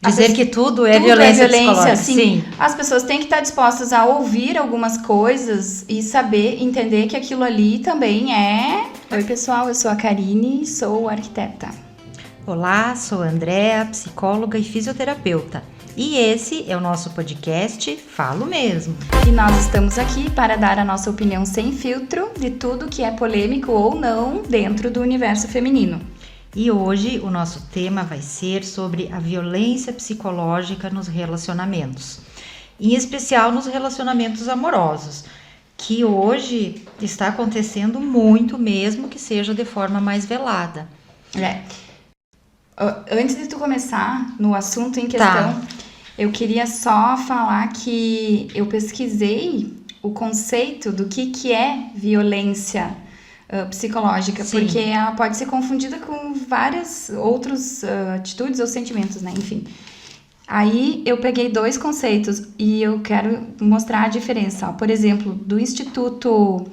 Dizer que tudo é tudo violência é violência, psicológica. Sim. As pessoas têm que estar dispostas a ouvir algumas coisas e saber, entender que aquilo ali também é... Oi, pessoal, eu sou a Karine, sou arquiteta. Olá, sou a Andréa, psicóloga e fisioterapeuta. E esse é o nosso podcast Falo Mesmo. E nós estamos aqui para dar a nossa opinião sem filtro de tudo que é polêmico ou não dentro do universo feminino. E hoje o nosso tema vai ser sobre a violência psicológica nos relacionamentos, em especial nos relacionamentos amorosos, que hoje está acontecendo muito, mesmo que seja de forma mais velada. Antes de tu começar no assunto em questão, eu queria só falar que eu pesquisei o conceito do que é violência psicológica, Sim. porque ela pode ser confundida com várias outras atitudes ou sentimentos, né? Enfim. Aí eu peguei dois conceitos e eu quero mostrar a diferença. Por exemplo, do Instituto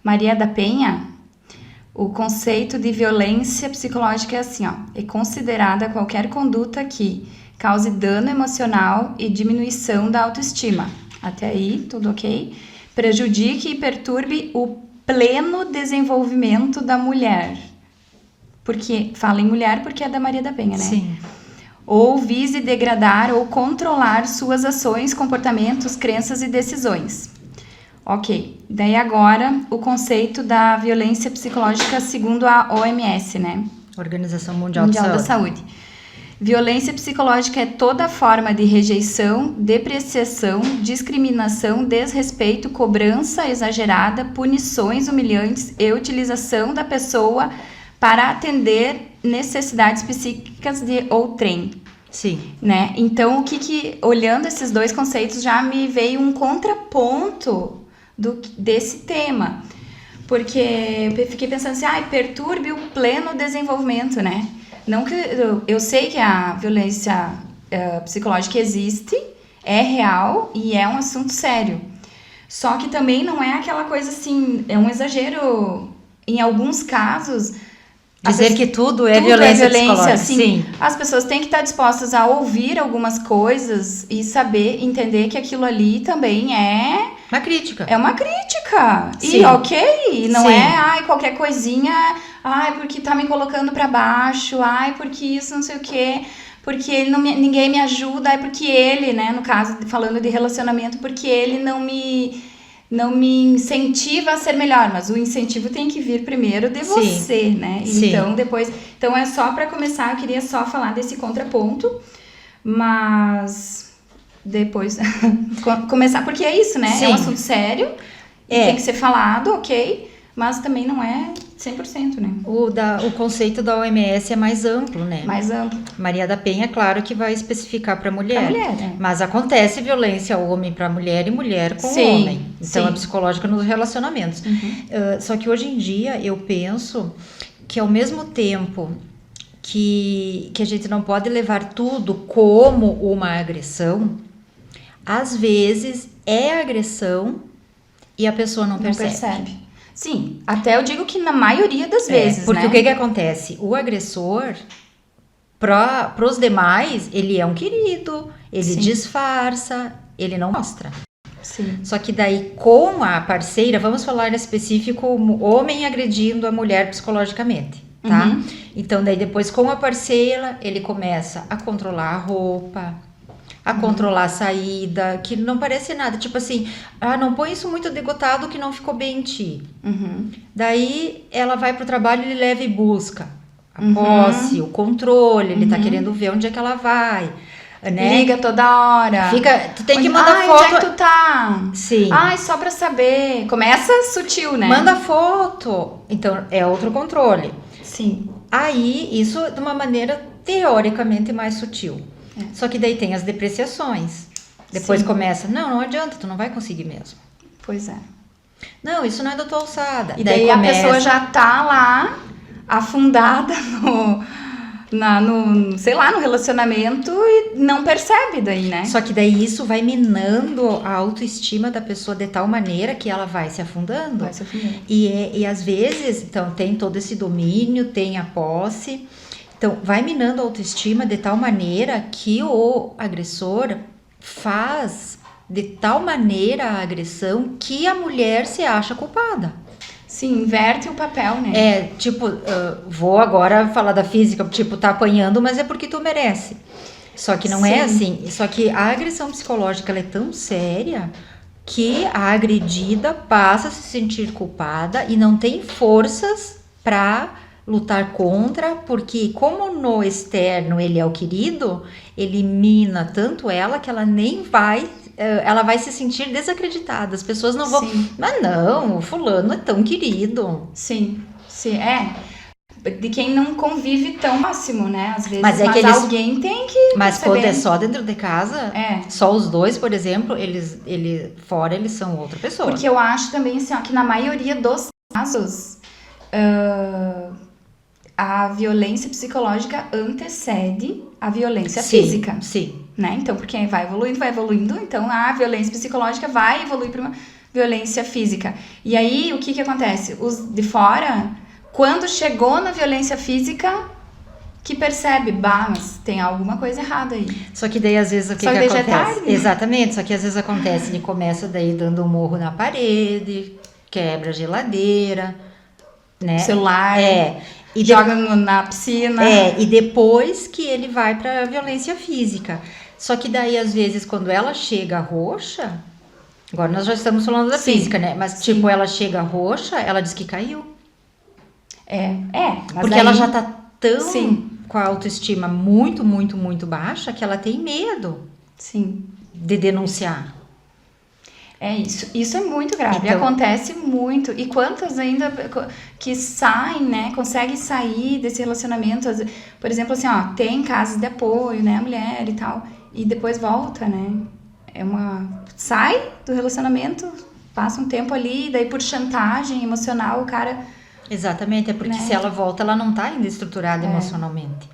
Maria da Penha, o conceito de violência psicológica é assim, ó: é considerada qualquer conduta que cause dano emocional e diminuição da autoestima. Até aí, tudo ok? Prejudique e perturbe o pleno desenvolvimento da mulher. Porque fala em mulher porque é da Maria da Penha, né? Sim. Ou vise degradar ou controlar suas ações, comportamentos, crenças e decisões. Ok. Daí agora o conceito da violência psicológica segundo a OMS, né? Organização Mundial da Saúde. Violência psicológica é toda forma de rejeição, depreciação, discriminação, desrespeito, cobrança exagerada, punições humilhantes e utilização da pessoa para atender necessidades psíquicas de outrem. Sim. Né? Então, olhando esses dois conceitos, já me veio um contraponto desse tema. Porque eu fiquei pensando assim, perturbe o pleno desenvolvimento, né? Não que eu sei que a violência psicológica existe, é real e é um assunto sério. Só que também não é aquela coisa assim, é um exagero. Em alguns casos, dizer que tudo é violência psicológica. Sim. As pessoas têm que estar dispostas a ouvir algumas coisas e saber, entender que aquilo ali também é uma crítica. É uma crítica. Sim. E ok, não Sim. Qualquer coisinha, porque tá me colocando pra baixo, porque isso não sei o quê, porque ninguém me ajuda, porque ele, né, no caso, falando de relacionamento, porque ele não me incentiva a ser melhor, mas o incentivo tem que vir primeiro de você, né? Sim. Então, então é só para começar, eu queria só falar desse contraponto, mas depois começar, porque é isso, né? Sim. É um assunto sério, tem que ser falado, ok, mas também não é 100%, né? O conceito da OMS é mais amplo, né? Mais amplo. Maria da Penha, claro que vai especificar para mulher. Né? Mas acontece violência homem para mulher e mulher com homem. Então, é psicológica nos relacionamentos. Uhum. Só que hoje em dia, eu penso que ao mesmo tempo que a gente não pode levar tudo como uma agressão, às vezes é agressão e a pessoa não percebe. Sim, até eu digo que na maioria das vezes, porque né? o que acontece? O agressor, para os demais, ele é um querido, ele disfarça, ele não mostra. Sim. Só que daí com a parceira, vamos falar em específico, o homem agredindo a mulher psicologicamente, tá? Uhum. Então daí depois com a parceira, ele começa a controlar a roupa, a controlar a saída, que não parece nada, tipo assim, não põe isso muito degotado que não ficou bem em ti. Uhum. Daí ela vai pro trabalho, ele leva e busca a posse, o controle, ele tá querendo ver onde é que ela vai, né? Liga toda hora. Tu tem que mandar foto. Onde é que tu tá? Sim. Só pra saber. Começa sutil, né? Manda foto. Então, é outro controle. Sim. Aí, isso de uma maneira teoricamente mais sutil. Só que daí tem as depreciações. Depois começa, não adianta, tu não vai conseguir mesmo. Pois é. Não, isso não é da tua alçada. E daí a pessoa já tá lá, afundada no relacionamento e não percebe daí, né? Só que daí isso vai minando a autoestima da pessoa de tal maneira que ela vai se afundando. Vai se afundando. E às vezes, então, tem todo esse domínio, tem a posse, Então, vai minando a autoestima de tal maneira que o agressor faz de tal maneira a agressão que a mulher se acha culpada. Sim, inverte o papel, né? É, tipo, vou agora falar da física, tipo, tá apanhando, mas é porque tu merece. Só que não é Sim. assim. Só que a agressão psicológica ela é tão séria que a agredida passa a se sentir culpada e não tem forças para lutar contra, porque como no externo ele é o querido, ele mina tanto ela que ela nem vai, ela vai se sentir desacreditada. As pessoas não vão, Sim. mas não, o fulano é tão querido. Sim, sim, de quem não convive tão próximo, né? Às vezes, Mas é que mas eles- alguém tem que Mas quando é perceber. só dentro de casa, É. só os dois, por exemplo, fora eles são outra pessoa. Porque eu acho também assim, ó, que na maioria dos casos a violência psicológica antecede a violência física, Sim. né? Então, porque vai evoluindo, então a violência psicológica vai evoluir para uma violência física. E aí, o que acontece? Os de fora, quando chegou na violência física, que percebe, mas tem alguma coisa errada aí. Só que daí, às vezes, o que Só que daí já é acontece? tarde. Exatamente, só que às vezes acontece, ele começa daí dando um murro na parede, quebra a geladeira, né? Celular, E joga na piscina. e depois que ele vai pra violência física. Só que daí, às vezes, quando ela chega roxa, agora nós já estamos falando da Sim, física, né? Mas, sim. tipo, ela chega roxa, ela diz que caiu. Mas Porque daí- ela já tá tão Sim. com a autoestima muito, muito, muito baixa que ela tem medo Sim. de denunciar. É isso. Isso é muito grave. Então- Acontece muito. E quantas ainda que saem, né? Conseguem sair desse relacionamento. Por exemplo, assim, ó, tem casas de apoio, né? A mulher e tal. E depois volta, né? Sai do relacionamento, passa um tempo ali, daí por chantagem emocional o cara. Exatamente, é porque Né? se ela volta, ela não tá ainda estruturada emocionalmente.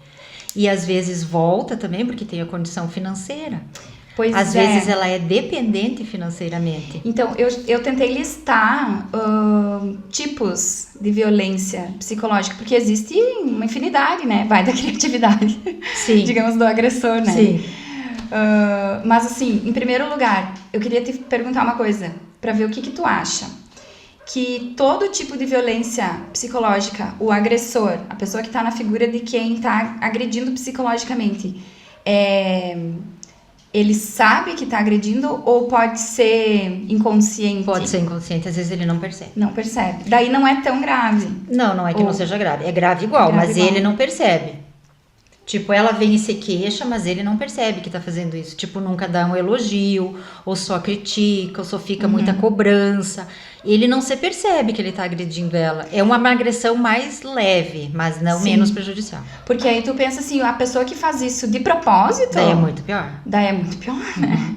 E às vezes volta também porque tem a condição financeira. Pois Às é. vezes ela é dependente financeiramente. Então, eu tentei listar tipos de violência psicológica, porque existe uma infinidade, né? Vai da criatividade, Sim. digamos, do agressor, né? Sim. Mas, assim, em primeiro lugar, eu queria te perguntar uma coisa, pra ver o que tu acha. Que todo tipo de violência psicológica, o agressor, a pessoa que tá na figura de quem tá agredindo psicologicamente, ele sabe que tá agredindo ou pode ser inconsciente? Pode ser inconsciente, às vezes ele não percebe. Não percebe. Daí não é tão grave. Não é que não seja grave. É grave igual, Grave mas igual. ele não percebe. Tipo, ela vem e se queixa, mas ele não percebe que tá fazendo isso. Tipo, nunca dá um elogio, ou só critica, ou só fica muita cobrança. Ele não se percebe que ele tá agredindo ela. É uma agressão mais leve, mas não Sim. menos prejudicial. Porque aí tu pensa assim, a pessoa que faz isso de propósito... Daí é muito pior. Daí é muito pior, né?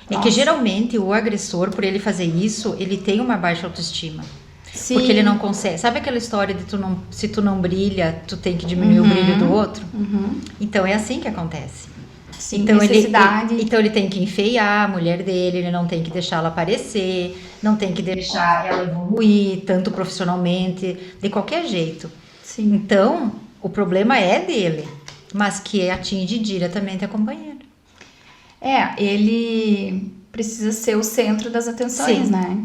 É que Nossa. geralmente o agressor, por ele fazer isso, ele tem uma baixa autoestima. Sim. Porque ele não consegue. Sabe aquela história de se tu não brilha, tu tem que diminuir o brilho do outro? Então é assim que acontece. Sim, Então necessidade. ele tem que enfeiar a mulher dele, ele não tem que deixar ela aparecer, não tem que deixar ela evoluir, tanto profissionalmente, de qualquer jeito. Sim. Então, o problema é dele, mas que atinge diretamente a companheira. Ele precisa ser o centro das atenções, Sim. né?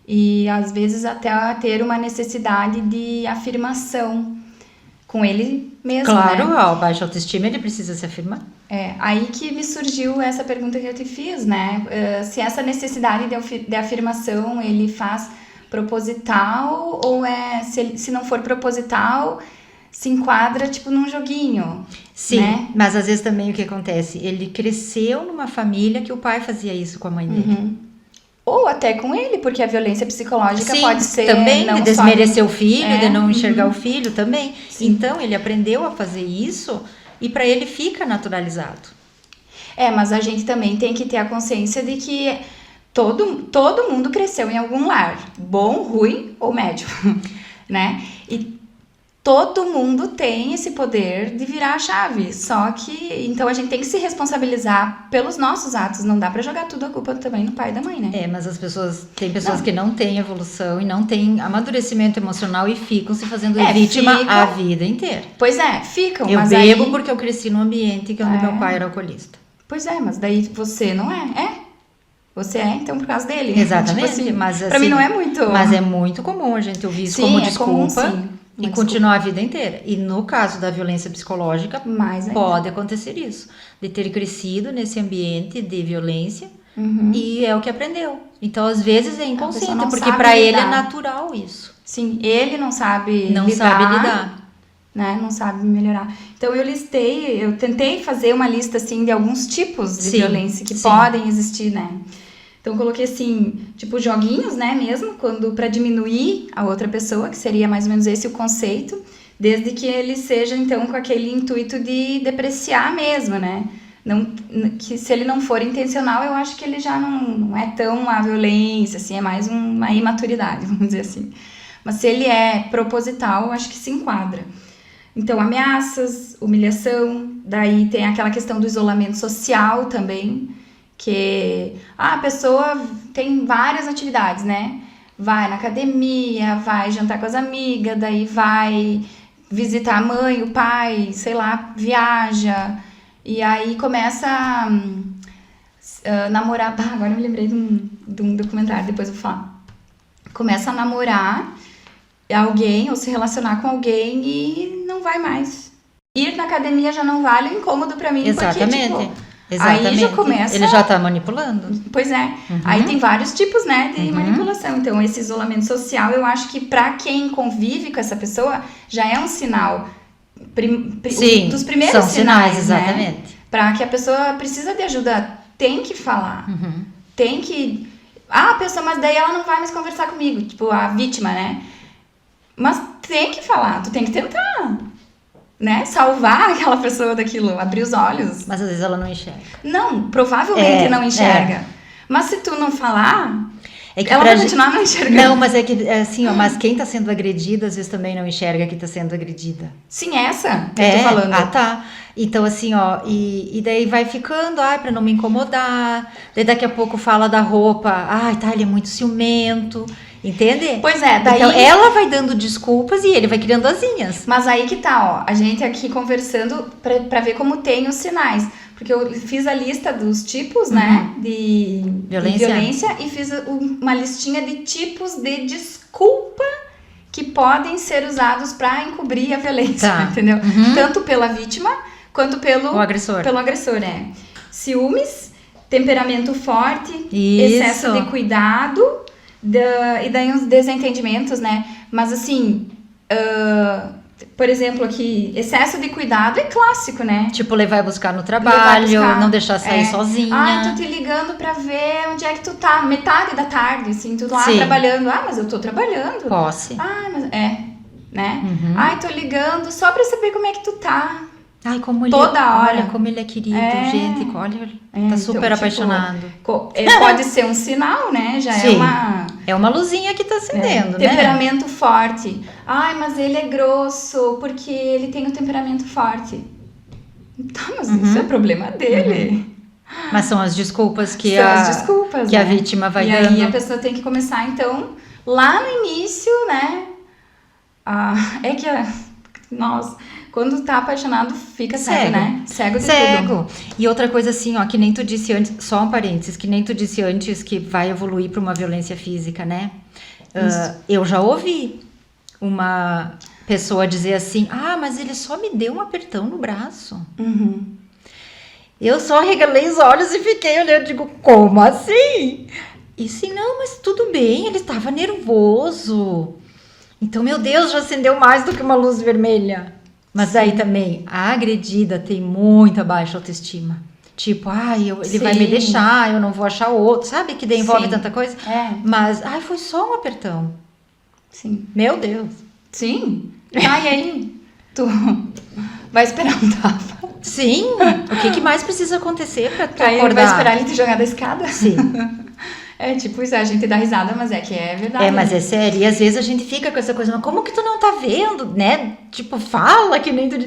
E às vezes até ter uma necessidade de afirmação com ele mesmo, Claro, né? a baixa autoestima ele precisa se afirmar. Aí que me surgiu essa pergunta que eu te fiz, né? Se essa necessidade de afirmação ele faz proposital ou se não for proposital, se enquadra tipo num joguinho. Sim, né? mas às vezes também o que acontece? Ele cresceu numa família que o pai fazia isso com a mãe dele. Ou até com ele, porque a violência psicológica Sim, pode ser também não de só desmerecer o filho, de não uhum. enxergar o filho também. Sim. Então ele aprendeu a fazer isso e para ele fica naturalizado. Mas a gente também tem que ter a consciência de que todo mundo cresceu em algum lar, bom, ruim ou médio, né? E todo mundo tem esse poder de virar a chave. Só que, então a gente tem que se responsabilizar pelos nossos atos. Não dá pra jogar tudo a culpa também no pai e da mãe, né? Mas tem pessoas que não têm evolução e não têm amadurecimento emocional e ficam se fazendo vítima a vida inteira. Pois é, ficam. Eu bebo porque eu cresci num ambiente onde meu pai era alcoolista. Pois é, mas daí você não é. Você é, então, por causa dele. Exatamente. Tipo assim, mas, assim, pra mim não é muito... Mas é muito comum a gente ouvir isso como desculpa. Comum, sim. E continuar a vida inteira. E no caso da violência psicológica, mais pode acontecer isso. De ter crescido nesse ambiente de violência e é o que aprendeu. Então, às vezes, é inconsciente, porque para ele é natural isso. Sim, ele não sabe lidar. Né? Não sabe melhorar. Então, eu tentei fazer uma lista, assim, de alguns tipos de violência que podem existir, né? Então, eu coloquei assim, tipo, joguinhos, né, mesmo, pra diminuir a outra pessoa, que seria mais ou menos esse o conceito, desde que ele seja, então, com aquele intuito de depreciar mesmo, né? Não, que se ele não for intencional, eu acho que ele já não é tão uma violência, assim, é mais uma imaturidade, vamos dizer assim. Mas se ele é proposital, eu acho que se enquadra. Então, ameaças, humilhação, daí tem aquela questão do isolamento social também, que a pessoa tem várias atividades, né? Vai na academia, vai jantar com as amigas, daí vai visitar a mãe, o pai, sei lá, viaja. E aí começa a namorar. Agora eu me lembrei de um documentário, depois eu vou falar. Começa a namorar alguém ou se relacionar com alguém e não vai mais. Ir na academia já não vale o incômodo pra mim. Exatamente. Porque, tipo, aí já começa... Ele já tá manipulando. Pois é. Aí tem vários tipos, né, de manipulação. Então, esse isolamento social, eu acho que pra quem convive com essa pessoa, já é um sinal. Dos primeiros sinais, exatamente. Né? Pra que a pessoa precisa de ajuda, tem que falar. Tem que... a pessoa, mas daí ela não vai mais conversar comigo. Tipo, a vítima, né? Mas tem que falar, tu tem que tentar... né? Salvar aquela pessoa daquilo, abrir os olhos. Mas às vezes ela não enxerga. Não, provavelmente não enxerga. Mas se tu não falar, ela vai continuar não enxergando. Não, mas é que assim, ó, mas quem tá sendo agredida às vezes também não enxerga que tá sendo agredida. Sim, essa que eu tô falando. Ah, tá. Então assim, ó, e daí vai ficando, pra não me incomodar. Daí daqui a pouco fala da roupa, tá, ele é muito ciumento. Entende? Pois é, daí... Então ela vai dando desculpas e ele vai criando asinhas. Mas aí que tá, ó, a gente aqui conversando pra ver como tem os sinais. Porque eu fiz a lista dos tipos, né, de violência e fiz uma listinha de tipos de desculpa que podem ser usados pra encobrir a violência, entendeu? Tanto pela vítima quanto pelo agressor. Pelo agressor, ciúmes, temperamento forte, excesso de cuidado... e daí uns desentendimentos, né? Mas assim, por exemplo aqui, excesso de cuidado é clássico, né? Tipo, levar e buscar no trabalho, não deixar sair sozinha. Tô te ligando pra ver onde é que tu tá, metade da tarde, assim, tu lá trabalhando. Mas eu tô trabalhando. Posse. Mas né? Tô ligando só pra saber como é que tu tá. Como ele, toda hora. Olha como ele é querido, gente, olha, tá super apaixonado. Pode ser um sinal, né? Já é uma luzinha que tá acendendo, né? Temperamento forte. Mas ele é grosso porque ele tem um temperamento forte. Tá, mas isso é problema dele. Mas são as desculpas que a vítima vai dando. E aí a pessoa tem que começar, então, lá no início, né? Quando tá apaixonado, fica cego, né? Cego de tudo. E outra coisa assim, ó, que nem tu disse antes, só um parênteses, que nem tu disse antes que vai evoluir para uma violência física, né? Eu já ouvi uma pessoa dizer assim, mas ele só me deu um apertão no braço. Eu só regalei os olhos e fiquei olhando, digo, como assim? E sim, não, mas tudo bem, ele estava nervoso. Então, meu Deus, já acendeu mais do que uma luz vermelha. Mas aí também, a agredida tem muita baixa autoestima. Tipo, ele vai me deixar, eu não vou achar outro. Sabe que daí envolve tanta coisa? Mas, foi só um apertão. Sim. Meu Deus. Sim. E aí? Tu vai esperar um tapa. Sim. O que mais precisa acontecer pra tu acordar? Vai esperar ele te jogar da escada? Sim. É tipo isso, a gente dá risada, mas é que é verdade. É, mas é sério. E às vezes a gente fica com essa coisa, mas como que tu não tá vendo, né? Tipo, fala que nem tu...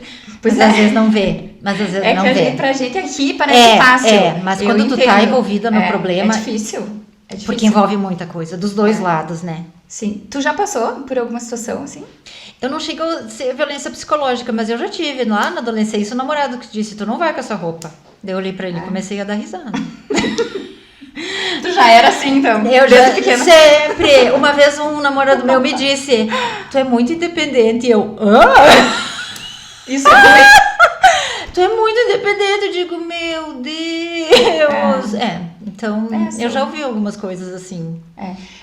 Pois mas é. às vezes não vê. Mas às vezes É não que vê. pra gente aqui parece fácil. Mas Eu quando tu tá entendo. envolvida no problema... É difícil. É difícil. Porque envolve muita coisa, dos dois lados, né? Sim. Tu já passou por alguma situação assim? Eu não chego a ser violência psicológica, mas eu já tive lá na adolescência. Isso o namorado que disse, tu não vai com essa roupa. Daí eu olhei pra ele e comecei a dar risada. Tu já era assim, então? Eu desde já pequena? sempre. Uma vez um namorado meu me disse, tu é muito independente. E eu, Isso é ruim. tu é muito independente. Eu digo, meu Deus. Então eu já ouvi algumas coisas assim.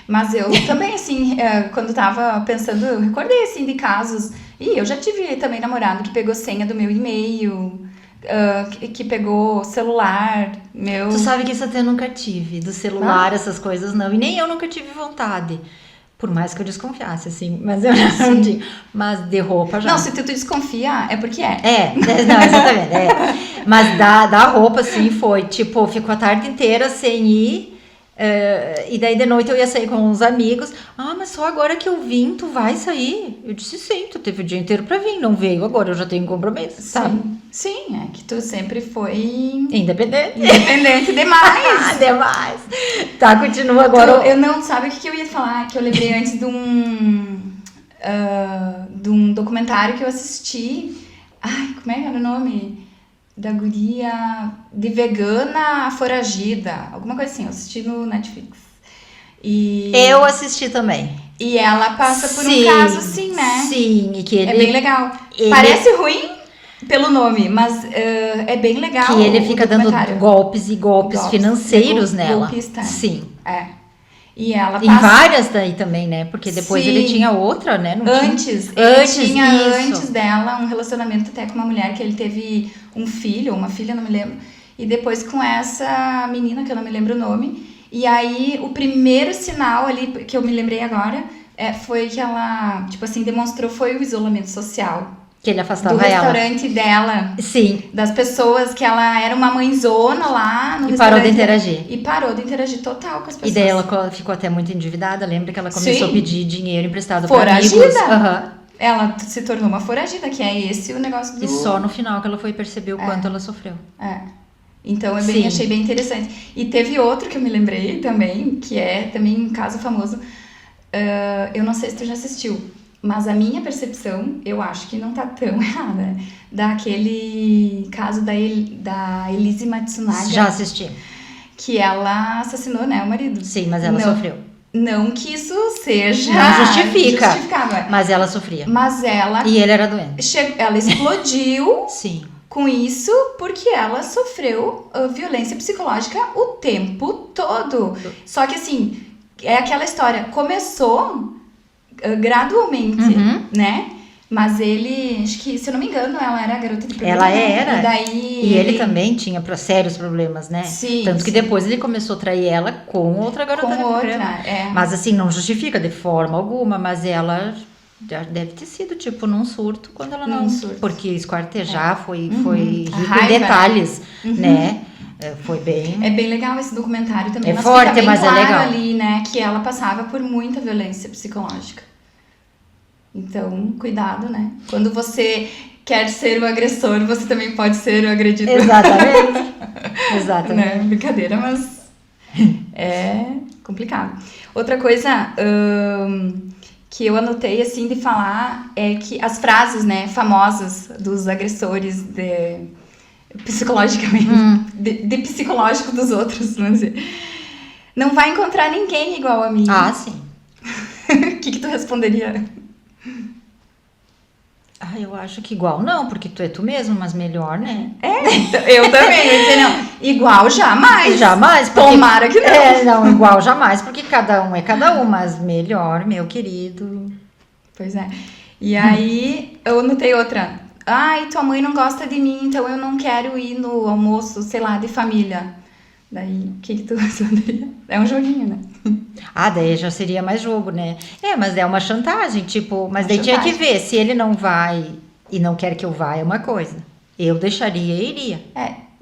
Mas eu também, assim, quando tava pensando, eu recordei, assim, de casos. E eu já tive também namorado que pegou senha do meu e-mail, que pegou celular, meu... Tu sabe que isso até eu nunca tive, do celular, essas coisas não. E nem eu nunca tive vontade. Por mais que eu desconfiasse, assim. Mas eu não tinha. Mas de roupa já. Não, se tu desconfia, é porque é. Não, exatamente. Mas da roupa, assim, foi. Tipo, ficou a tarde inteira sem ir. E daí de noite eu ia sair com uns amigos. Mas só agora que eu vim, tu vai sair? Eu disse, sim, tu teve o dia inteiro pra vir. Não veio agora, eu já tenho compromisso, sabe? Sim, é que tu sempre foi... Independente demais. Demais. Tá, continua agora. Eu não, sabe o que eu ia falar? Que eu lembrei antes de um documentário que eu assisti. Ai, como é que era o nome? Da guria de vegana foragida. Alguma coisa assim, eu assisti no Netflix. Eu assisti também. E ela passa por um caso assim, né? Sim, e que ele... É bem legal. Parece ruim pelo nome, mas é bem legal. Que ele fica dando golpes financeiros nela. Golpista. Sim. E ela Em várias daí também, né? Porque depois ele tinha outra, né? Não antes dela um relacionamento até com uma mulher que ele teve um filho, ou uma filha, não me lembro. E depois com essa menina, que eu não me lembro o nome. E aí, o primeiro sinal ali, que eu me lembrei agora, foi que ela, tipo assim, demonstrou, foi o isolamento social. Que ele afastava do restaurante dela. Sim. Das pessoas, que ela era uma mãezona lá no restaurante. E parou de interagir. E parou de interagir total com as pessoas. E daí ela ficou até muito endividada. Lembra que ela começou a pedir dinheiro emprestado para amigos. Foragida. Ela se tornou uma foragida, que é esse o negócio do... E só no final que ela foi perceber o quanto ela sofreu. Então, achei bem interessante. E teve outro que eu me lembrei também, que é também um caso famoso. Eu não sei se tu já assistiu. Mas a minha percepção, eu acho que não tá tão errada, daquele caso da Elise Matsunaga. Já assisti. Que ela assassinou, né, o marido. Sim, mas ela sofreu. Não que isso seja... Não justifica. justificável. Mas ela sofria. Mas ela... E ele era doente. Ela explodiu... Sim. Com isso, porque ela sofreu violência psicológica o tempo todo. Só que assim, é aquela história, começou... gradualmente, né? Mas ele, acho que, se eu não me engano, ela era a garota de programa. Ela era. E daí... E ele também tinha sérios problemas, né? Sim. Tanto que depois ele começou a trair ela com outra garota de programa. Mas assim, não justifica de forma alguma, mas ela já deve ter sido, tipo, num surto, quando ela não... Porque esquartejar foi rico em detalhes, né? Foi bem... É bem legal esse documentário também. Mas forte, fica bem mas claro é legal. Ali, né, que ela passava por muita violência psicológica. Então, cuidado, né? Quando você quer ser o agressor, você também pode ser o agredido. Exatamente. Exatamente. Né? Brincadeira, mas é complicado. Outra coisa que eu anotei, assim, de falar é que as frases, né, famosas dos agressores psicologicamente, de psicológico dos outros, vamos dizer. Não vai encontrar ninguém igual a mim. Ah, sim. O que tu responderia? Eu acho que igual não, porque tu é tu mesmo, mas melhor, né? Eu também, eu ia dizer, não, igual jamais. Jamais. Porque, tomara que não. Não, igual jamais, porque cada um é cada um, mas melhor, meu querido. Pois é. E aí, eu anotei outra. Ai, tua mãe não gosta de mim, então eu não quero ir no almoço, sei lá, de família. Daí, o que tu responderia? É um joguinho, né? Daí já seria mais jogo, né? Mas é uma chantagem, tipo... Mas daí tinha que ver, se ele não vai e não quer que eu vá, é uma coisa. Eu deixaria e iria.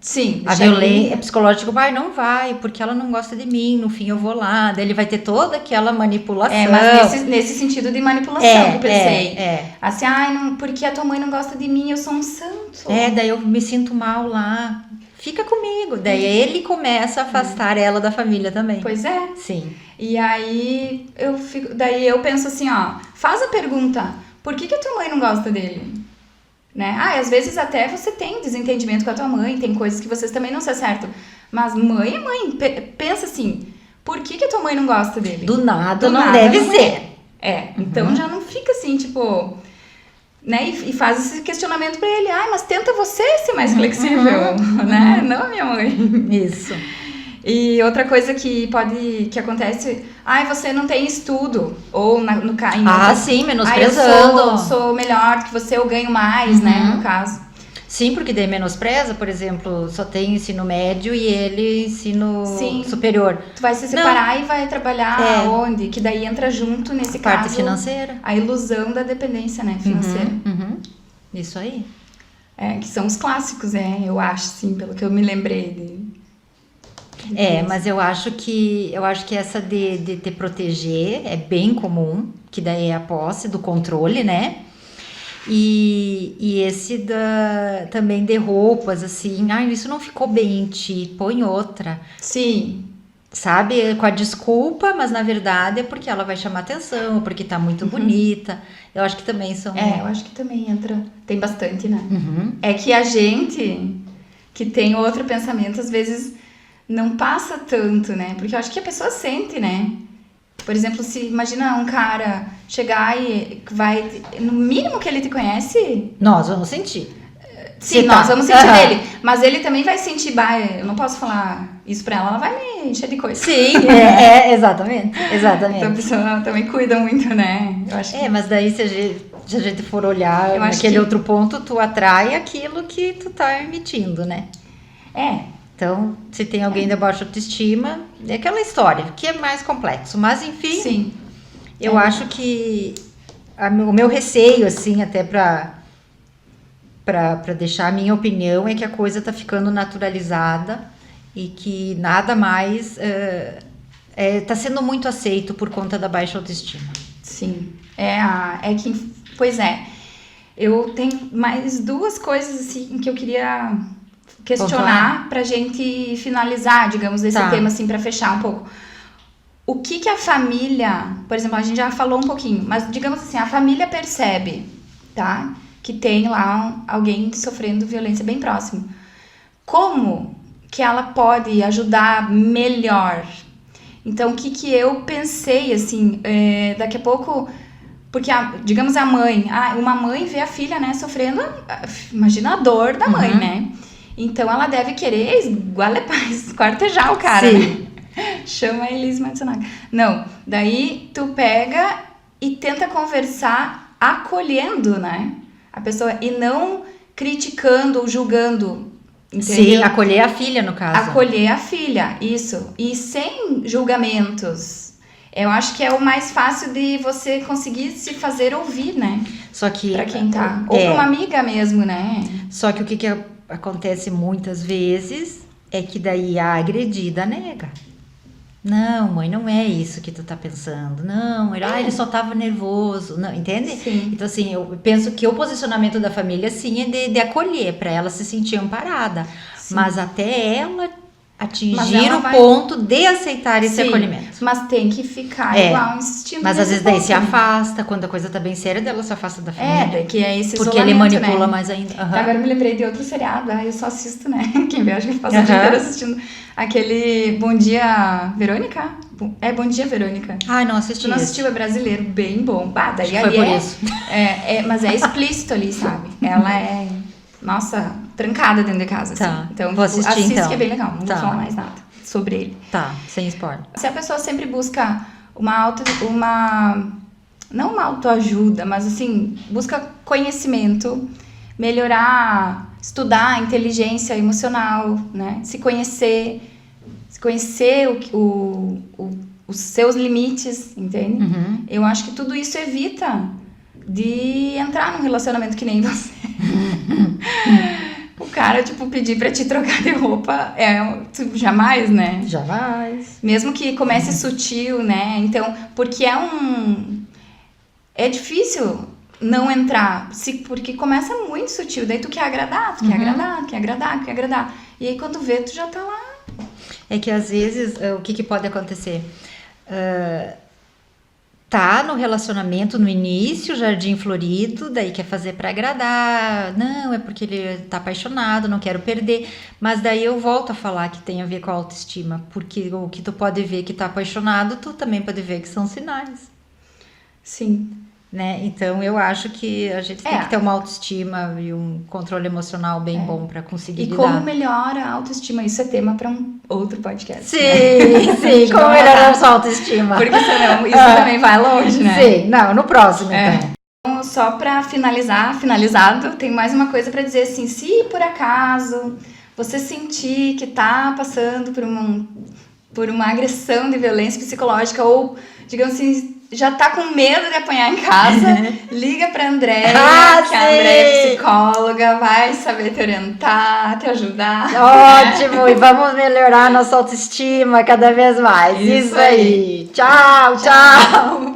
Sim, A deixar violência ele- psicológica, vai, não vai, porque ela não gosta de mim, no fim eu vou lá, daí ele vai ter toda aquela manipulação. mas nesse sentido de manipulação que eu pensei. é. Assim, ai, não, porque a tua mãe não gosta de mim, eu sou um santo. Daí eu me sinto mal lá. Fica comigo. Daí ele começa a afastar ela da família também. Pois é. Sim. E aí daí eu penso assim, ó, faz a pergunta, por que a tua mãe não gosta dele? Né? Às vezes até você tem desentendimento com a tua mãe, tem coisas que vocês também não se acertam. Mas mãe é mãe. Pensa assim, por que a tua mãe não gosta dele? Do nada Do não nada deve não ser. Então já não fica assim, tipo, né? E faz esse questionamento pra ele, mas tenta você ser mais flexível, né? Não a minha mãe. Isso. E outra coisa que acontece, você não tem estudo, ou no caso, Sim, eu menosprezando. sou melhor que você, eu ganho mais, né, no caso. Sim, porque daí menospreza, por exemplo, só tem ensino médio e ele ensino superior. Tu vai se separar e vai trabalhar onde? Que daí entra junto, nesse Parte caso, financeira. a ilusão da dependência, né, financeira. Isso aí. Que são os clássicos, eu acho, sim, pelo que eu me lembrei Mas eu acho que essa de te proteger é bem comum, que daí é a posse do controle, né? E esse também de roupas, assim, isso não ficou bem em ti, põe outra. Sim. Sabe? Com a desculpa, mas na verdade é porque ela vai chamar atenção, porque tá muito bonita. Eu acho que também são... eu acho que também entra, tem bastante, né? É que a gente que tem outro pensamento, às vezes não passa tanto, né? Porque eu acho que a pessoa sente, né? Por exemplo, se imagina um cara chegar e vai... No mínimo que ele te conhece... Nós vamos sentir. Sim, nós vamos sentir dele. Mas ele também vai sentir... eu não posso falar isso pra ela vai me encher de coisa. Sim, exatamente. Então a pessoa também cuida muito, né? Eu acho que... mas daí se a gente for olhar naquele outro ponto, tu atrai aquilo que tu tá emitindo, né? Então, se tem alguém de baixa autoestima, é aquela história, que é mais complexo. Mas, enfim, sim, eu acho que o meu receio, assim, até para deixar a minha opinião, é que a coisa tá ficando naturalizada e que nada mais tá sendo muito aceito por conta da baixa autoestima. Sim, pois é. Eu tenho mais duas coisas, assim, que eu queria... questionar pra gente finalizar, digamos, esse tema, assim, pra fechar um pouco. O que a família, por exemplo, a gente já falou um pouquinho, mas digamos assim, a família percebe, tá? Que tem lá alguém sofrendo violência bem próximo. Como que ela pode ajudar melhor? Então, o que eu pensei, assim, daqui a pouco... Porque, digamos, a mãe... uma mãe vê a filha, né, sofrendo... Imagina a dor da mãe, né? Então, ela deve querer esquartejar o cara, né? Chama a Elis Matsunaga. Não, daí tu pega e tenta conversar acolhendo, né? A pessoa, e não criticando ou julgando, entendeu? Sim, acolher a filha, no caso. Acolher a filha, isso. E sem julgamentos. Eu acho que é o mais fácil de você conseguir se fazer ouvir, né? Só que... Pra quem tá... Ou pra uma amiga mesmo, né? Só que o que acontece muitas vezes é que daí a agredida nega. Não, mãe, não é isso que tu tá pensando. Não, ele só tava nervoso. Não, entende? Sim. Então, assim, eu penso que o posicionamento da família, sim, é de acolher, pra ela se sentir amparada. Sim. Mas até ela atingir o ponto de aceitar esse acolhimento. Mas tem que ficar igual, insistindo. Mas às vezes daí se afasta, quando a coisa tá bem séria, dela se afasta da família. Que é esse porque ele manipula mais ainda. Agora eu me lembrei de outro seriado, eu só assisto, né? Quem vê, acho que passa o dia inteiro assistindo. Aquele Bom Dia, Verônica? Bom Dia, Verônica. Não assisti. Tu não assistiu, é brasileiro, bem bom. Daí foi por isso. Mas é explícito ali, sabe? Ela é... Nossa, trancada dentro de casa, assim. Então, vou assistir, que é bem legal. Não vou falar mais nada sobre ele. Sem spoiler. Se a pessoa sempre busca não uma autoajuda, mas assim, busca conhecimento, melhorar, estudar inteligência emocional, né? Se conhecer os seus limites, entende? Eu acho que tudo isso evita de entrar num relacionamento que nem você. O cara, tipo, pedir pra te trocar de roupa jamais, né? Jamais. Mesmo que comece sutil, né? Então, porque é difícil não entrar, porque começa muito sutil, daí tu quer agradar, tu quer agradar, tu quer agradar, tu quer agradar. E aí quando vê, tu já tá lá. É que às vezes, o que pode acontecer? Tá no relacionamento no início, jardim florido, daí quer fazer pra agradar. Não, é porque ele tá apaixonado, não quero perder. Mas daí eu volto a falar que tem a ver com a autoestima, porque o que tu pode ver que tá apaixonado, tu também pode ver que são sinais, Sim. né? Então eu acho que a gente tem que ter uma autoestima e um controle emocional bem bom pra conseguir E lidar. como melhora a autoestima? Isso é tema pra um outro podcast. Sim, sim, como melhorar a sua autoestima. Porque senão isso também vai longe, né? Sim, não, no próximo então. Então, só pra finalizado, tem mais uma coisa pra dizer assim, se por acaso você sentir que tá passando por uma agressão de violência psicológica ou, digamos assim, já tá com medo de apanhar em casa, liga pra Andréia, que a Andréia é psicóloga, vai saber te orientar, te ajudar. Ótimo, e vamos melhorar nossa autoestima cada vez mais. Isso aí. Tchau, tchau.